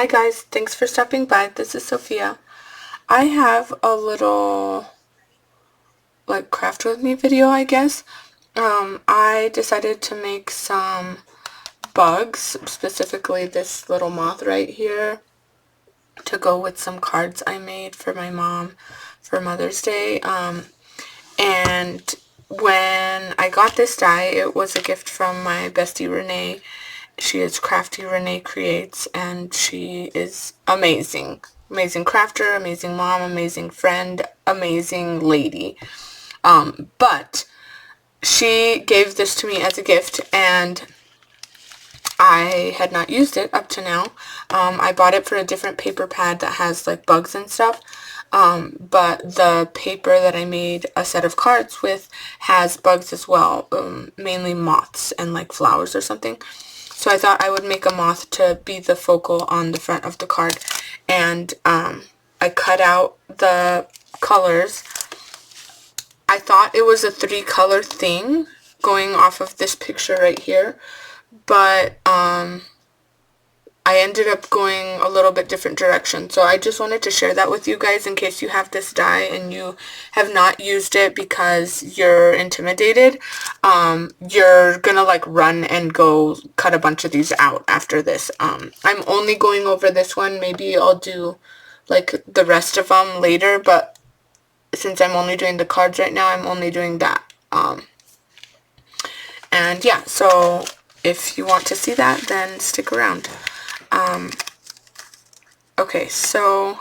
Hi guys, thanks for stopping by. This is Sophia. I have a little craft with me video, I guess. I decided to make some bugs, specifically this little moth right here, to go with some cards I made for my mom for Mother's Day. And when I got this die, it was a gift from my bestie Renee. She is Crafty Renee Creates, and she is amazing. Amazing crafter, amazing mom, amazing friend, amazing lady. But she gave this to me as a gift, and I had not used it up to now. I bought it for a different paper pad that has like bugs and stuff. But the paper that I made a set of cards with has bugs as well, mainly moths and like flowers or something. So I thought I would make a moth to be the focal on the front of the card. And I cut out the colors. I thought it was a 3-color thing going off of this picture right here. But I ended up going a little bit different direction. So I just wanted to share that with you guys in case you have this die and you have not used it because you're intimidated. You're gonna like run and go cut a bunch of these out after this. I'm only going over this one. Maybe I'll do like the rest of them later, but since I'm only doing the cards right now, I'm only doing that. And yeah, so if you want to see that, then stick around. Okay, so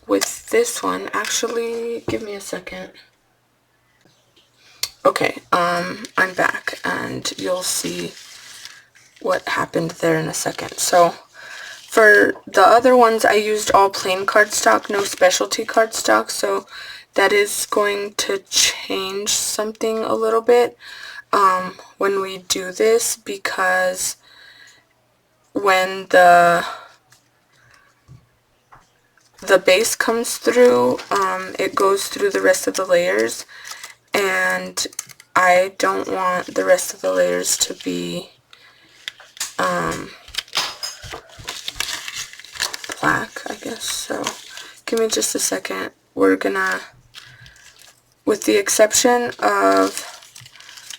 with this one, actually, give me a second. Okay, I'm back, and you'll see what happened there in a second. So, for the other ones, I used all plain cardstock, no specialty cardstock, so that is going to change something a little bit when we do this, because when the base comes through, it goes through the rest of the layers, and I don't want the rest of the layers to be black, I guess. So give me just a second. We're gonna, with the exception of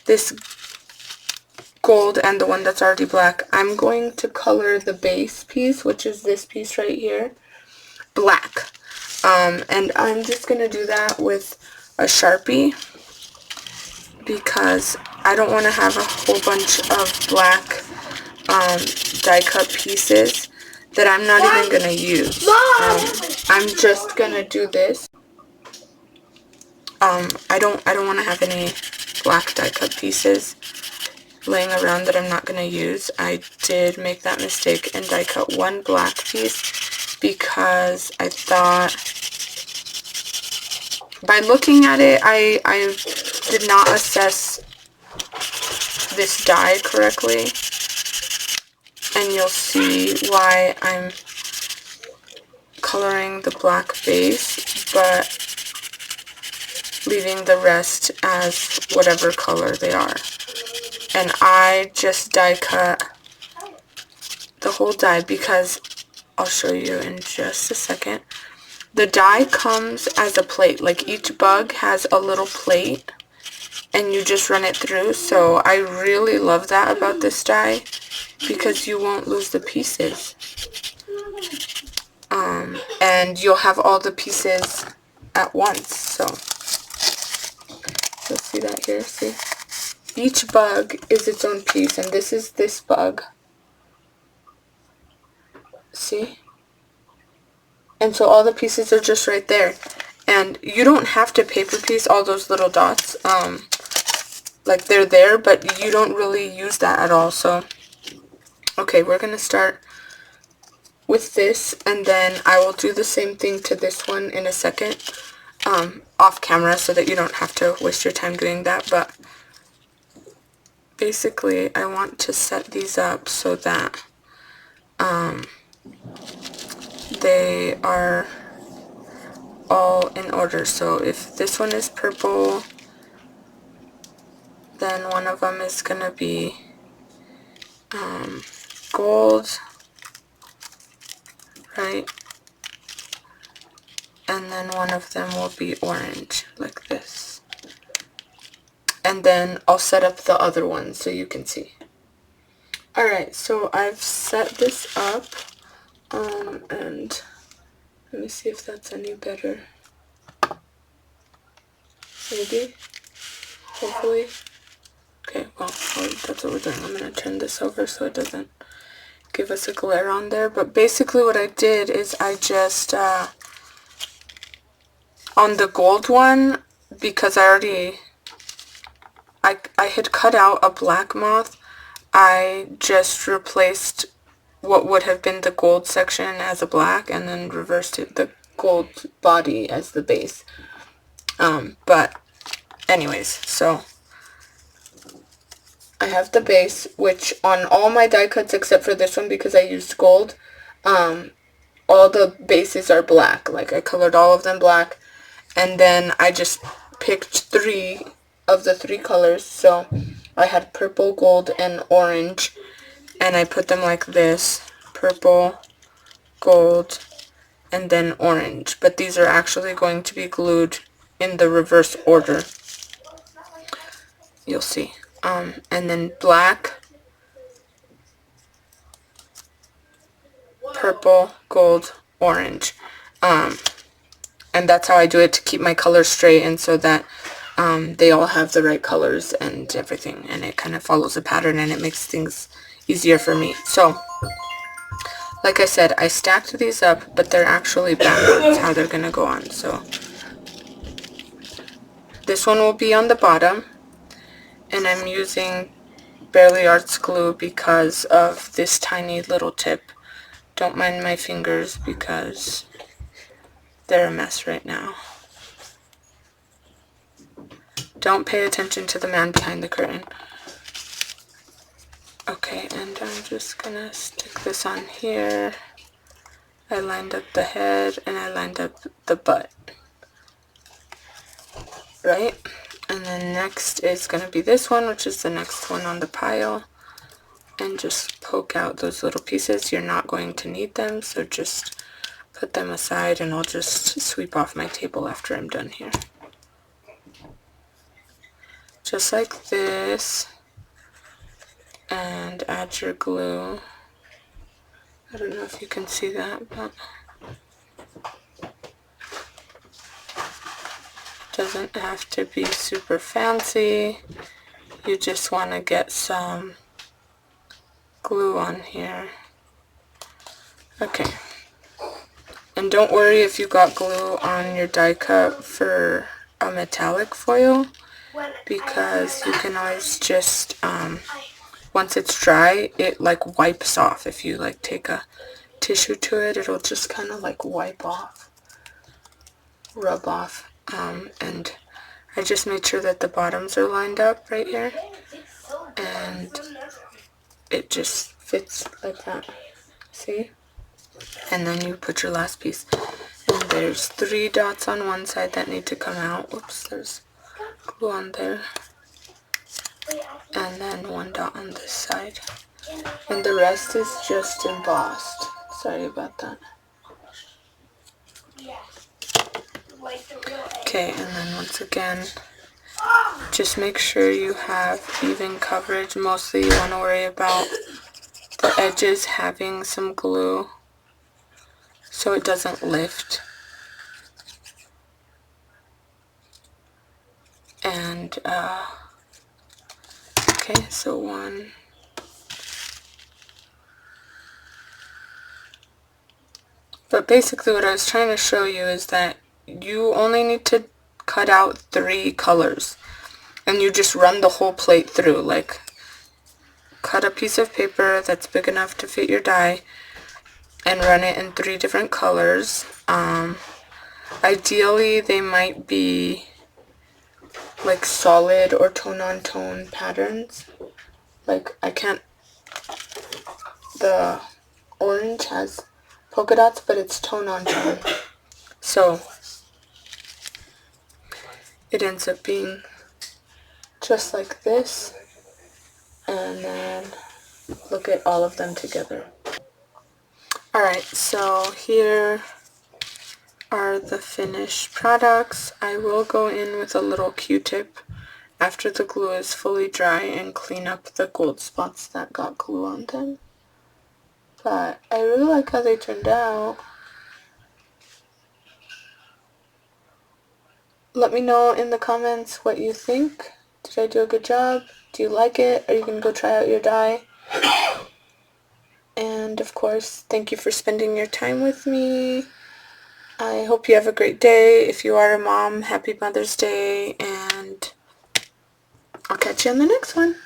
this gold and the one that's already black, I'm going to color the base piece, which is this piece right here, black. And I'm just gonna do that with a Sharpie because I don't want to have a whole bunch of black die cut pieces that I'm not even gonna use. I'm just gonna do this. I don't want to have any black die cut pieces laying around that I'm not gonna use. I did make that mistake and die cut one black piece because I thought, by looking at it, I did not assess this die correctly, and you'll see why I'm coloring the black base but leaving the rest as whatever color they are. And I just die cut the whole die because I'll show you in just a second. The die comes as a plate, like each bug has a little plate and you just run it through. So I really love that about this die because you won't lose the pieces. And you'll have all the pieces at once. So you'll see that here, see? Each bug is its own piece, and this is this bug. See? And so all the pieces are just right there. And you don't have to paper piece all those little dots. Like they're there, but you don't really use that at all. So, okay, we're going to start with this, and then I will do the same thing to this one in a second, off camera, so that you don't have to waste your time doing that. But basically, I want to set these up so that they are all in order. So if this one is purple, then one of them is gonna be gold, right? And then one of them will be orange, like this. And then I'll set up the other one so you can see. Alright, so I've set this up, and let me see if that's any better. Maybe? Hopefully? Okay, well, that's what we're doing. I'm going to turn this over so it doesn't give us a glare on there. But basically what I did is I just, on the gold one, because I had cut out a black moth, I just replaced what would have been the gold section as a black and then reversed it, the gold body as the base. But anyways, so I have the base, which on all my die cuts except for this one because I used gold, all the bases are black. Like I colored all of them black, and then I just picked 3 of the 3 colors. So I had purple, gold, and orange, and I put them like this: purple, gold, and then orange. But these are actually going to be glued in the reverse order. You'll see. And then black, purple, gold, orange. And that's how I do it to keep my colors straight and so that they all have the right colors and everything. And it kind of follows a pattern and it makes things easier for me. So, like I said, I stacked these up, but they're actually backwards how they're going to go on. So, this one will be on the bottom. And I'm using Barely Arts glue because of this tiny little tip. Don't mind my fingers because they're a mess right now. Don't pay attention to the man behind the curtain. Okay, and I'm just gonna stick this on here. I lined up the head and I lined up the butt. Right? And then next is gonna be this one, which is the next one on the pile. And just poke out those little pieces. You're not going to need them, so just put them aside and I'll just sweep off my table after I'm done here. Just like this. And add your glue. I don't know if you can see that, but doesn't have to be super fancy. You just want to get some glue on here. Okay. And don't worry if you got glue on your die cut for a metallic foil, because you can always just, once it's dry, it like wipes off. If you like take a tissue to it, it'll just kind of like wipe off, rub off. And I just made sure that the bottoms are lined up right here, and it just fits like that. See? And then you put your last piece. And there's 3 dots on one side that need to come out. Whoops, there's glue on there. And then 1 dot on this side. And the rest is just embossed. Sorry about that. Okay, and then once again, just make sure you have even coverage. Mostly you want to worry about the edges having some glue so it doesn't lift. And, okay, so 1. But basically what I was trying to show you is that you only need to cut out 3 colors. And you just run the whole plate through. Like, cut a piece of paper that's big enough to fit your die and run it in 3 different colors. Ideally, they might be like solid or tone-on-tone patterns. Like, the orange has polka dots, but it's tone-on-tone. So, it ends up being just like this. And then look at all of them together. Alright. Alright, so here are the finished products. I will go in with a little Q-tip after the glue is fully dry and clean up the gold spots that got glue on them. But I really like how they turned out. Let me know in the comments what you think. Did I do a good job? Do you like it? Are you going to go try out your dye? And of course, thank you for spending your time with me. I hope you have a great day. If you are a mom, happy Mother's Day, and I'll catch you on the next one.